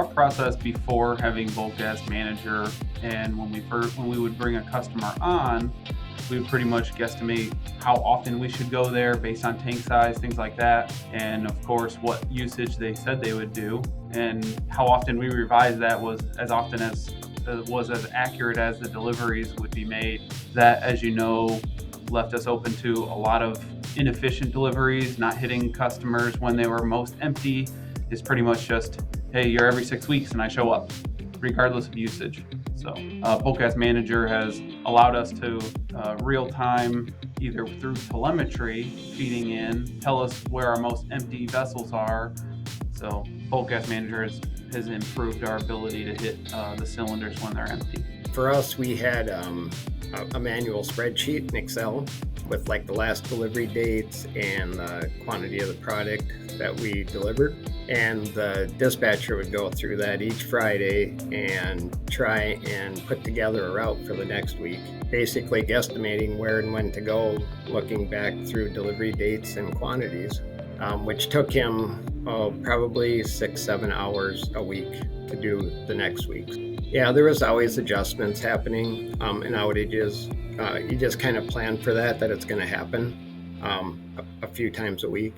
our process before having bulk gas manager, and when we would bring a customer on, we would pretty much guesstimate how often we should go there based on tank size, things like that, and of course what usage they said they would do, and how often we revised that was as often as was as accurate as the deliveries would be made. That, as you know, left us open to a lot of inefficient deliveries, not hitting customers when they were most empty. Is pretty much just, hey, you're every 6 weeks and I show up, regardless of usage. So Bulk Gas Manager has allowed us to real time, either through telemetry feeding in, tell us where our most empty vessels are. So Bulk Gas Manager has improved our ability to hit the cylinders when they're empty. For us, we had a manual spreadsheet in Excel with like the last delivery dates and the quantity of the product that we delivered. And the dispatcher would go through that each Friday and try and put together a route for the next week, basically guesstimating where and when to go, looking back through delivery dates and quantities, which took him probably 6-7 hours a week to do the next week. Yeah, there was always adjustments happening and outages. You just kind of plan for that it's going to happen a few times a week.